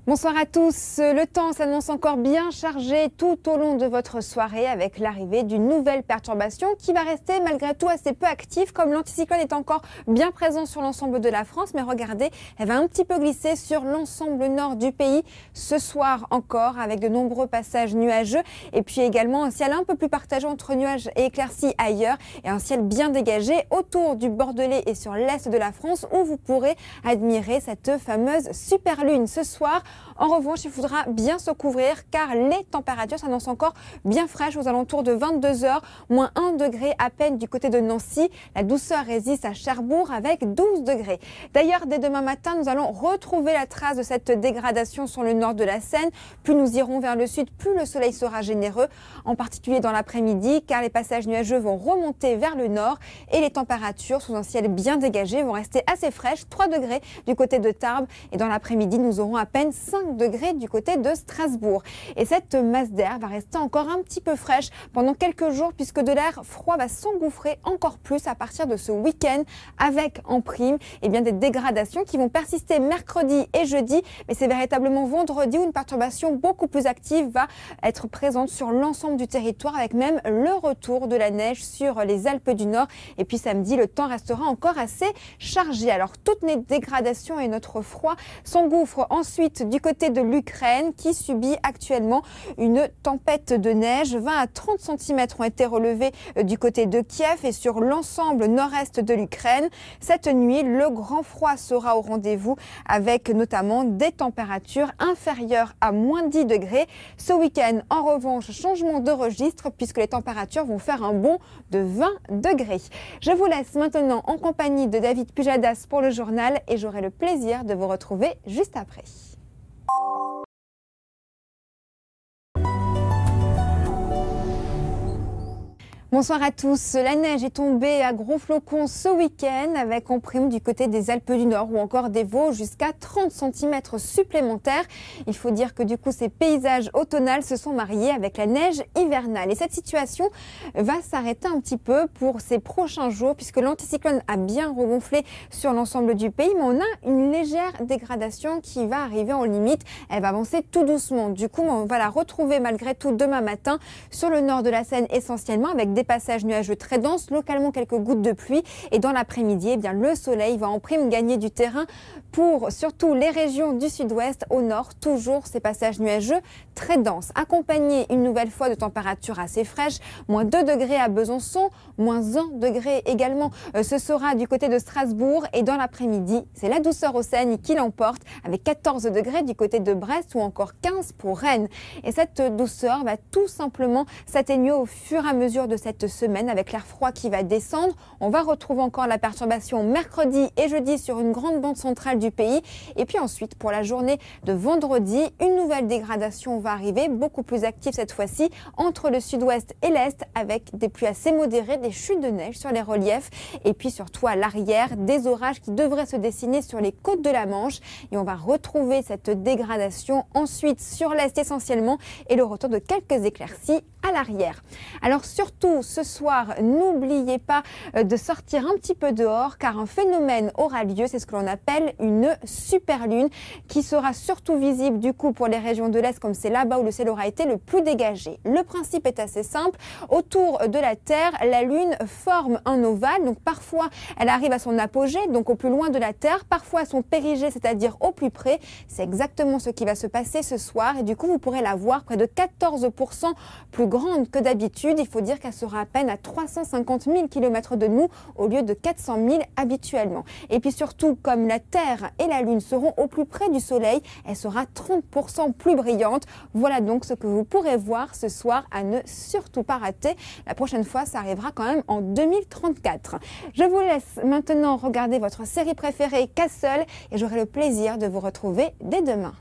Bonsoir à tous. Le temps s'annonce encore bien chargé tout au long de votre soirée avec l'arrivée d'une nouvelle perturbation qui va rester malgré tout assez peu active, comme l'anticyclone est encore bien présent sur l'ensemble de la France. Mais regardez, elle va un petit peu glisser sur l'ensemble nord du pays ce soir encore avec de nombreux passages nuageux et puis également un ciel un peu plus partagé entre nuages et éclaircies ailleurs et un ciel bien dégagé autour du Bordelais et sur l'est de la France où vous pourrez admirer cette fameuse super lune ce soir. En revanche, il faudra bien se couvrir car les températures s'annoncent encore bien fraîches aux alentours de 22 h, moins 1 degré à peine du côté de Nancy. La douceur résiste à Cherbourg avec 12 degrés. D'ailleurs, dès demain matin, nous allons retrouver la trace de cette dégradation sur le nord de la Seine. Plus nous irons vers le sud, plus le soleil sera généreux, en particulier dans l'après-midi car les passages nuageux vont remonter vers le nord et les températures sous un ciel bien dégagé vont rester assez fraîches, 3 degrés du côté de Tarbes et dans l'après-midi, nous aurons à peine 5 degrés du côté de Strasbourg. Et cette masse d'air va rester encore un petit peu fraîche pendant quelques jours puisque de l'air froid va s'engouffrer encore plus à partir de ce week-end avec en prime des dégradations qui vont persister mercredi et jeudi. Mais c'est véritablement vendredi où une perturbation beaucoup plus active va être présente sur l'ensemble du territoire avec même le retour de la neige sur les Alpes du Nord. Et puis samedi, le temps restera encore assez chargé. Alors toutes les dégradations et notre froid s'engouffrent ensuite du côté de l'Ukraine qui subit actuellement une tempête de neige. 20 à 30 cm ont été relevés du côté de Kiev et sur l'ensemble nord-est de l'Ukraine. Cette nuit, le grand froid sera au rendez-vous avec notamment des températures inférieures à moins 10 degrés. Ce week-end, en revanche, changement de registre puisque les températures vont faire un bond de 20 degrés. Je vous laisse maintenant en compagnie de David Pujadas pour le journal et j'aurai le plaisir de vous retrouver juste après. Bonsoir à tous. La neige est tombée à gros flocons ce week-end avec en prime du côté des Alpes du Nord ou encore des Vosges jusqu'à 30 cm supplémentaires. Il faut dire que du coup ces paysages automnals se sont mariés avec la neige hivernale. Et cette situation va s'arrêter un petit peu pour ces prochains jours puisque l'anticyclone a bien regonflé sur l'ensemble du pays. Mais on a une légère dégradation qui va arriver en limite. Elle va avancer tout doucement. Du coup, on va la retrouver malgré tout demain matin sur le nord de la Seine essentiellement avec des passages nuageux très denses, localement quelques gouttes de pluie et dans l'après-midi, le soleil va en prime gagner du terrain pour surtout les régions du sud-ouest. Au nord, toujours ces passages nuageux très denses, accompagnés une nouvelle fois de températures assez fraîches, moins 2 degrés à Besançon, moins 1 degré également. Ce sera du côté de Strasbourg et dans l'après-midi, c'est la douceur au Seine qui l'emporte avec 14 degrés du côté de Brest ou encore 15 pour Rennes. Et cette douceur va tout simplement s'atténuer au fur et à mesure de cette semaine avec l'air froid qui va descendre. On va retrouver encore la perturbation mercredi et jeudi sur une grande bande centrale du pays. Et puis ensuite, pour la journée de vendredi, une nouvelle dégradation va arriver, beaucoup plus active cette fois-ci, entre le sud-ouest et l'est avec des pluies assez modérées, des chutes de neige sur les reliefs et puis surtout à l'arrière, des orages qui devraient se dessiner sur les côtes de la Manche. Et on va retrouver cette dégradation ensuite sur l'est essentiellement et le retour de quelques éclaircies à l'arrière. Alors surtout ce soir, n'oubliez pas de sortir un petit peu dehors car un phénomène aura lieu, c'est ce que l'on appelle une super lune qui sera surtout visible du coup pour les régions de l'Est comme c'est là-bas où le ciel aura été le plus dégagé. Le principe est assez simple, autour de la Terre, la lune forme un ovale, donc parfois elle arrive à son apogée, donc au plus loin de la Terre, parfois à son périgée, c'est-à-dire au plus près. C'est exactement ce qui va se passer ce soir et du coup vous pourrez la voir près de 14% plus grande que d'habitude. Il faut dire qu'elle sera à peine à 350 000 km de nous au lieu de 400 000 habituellement. Et puis surtout, comme la Terre et la Lune seront au plus près du Soleil, elle sera 30% plus brillante. Voilà donc ce que vous pourrez voir ce soir à ne surtout pas rater. La prochaine fois, ça arrivera quand même en 2034. Je vous laisse maintenant regarder votre série préférée Castle et j'aurai le plaisir de vous retrouver dès demain.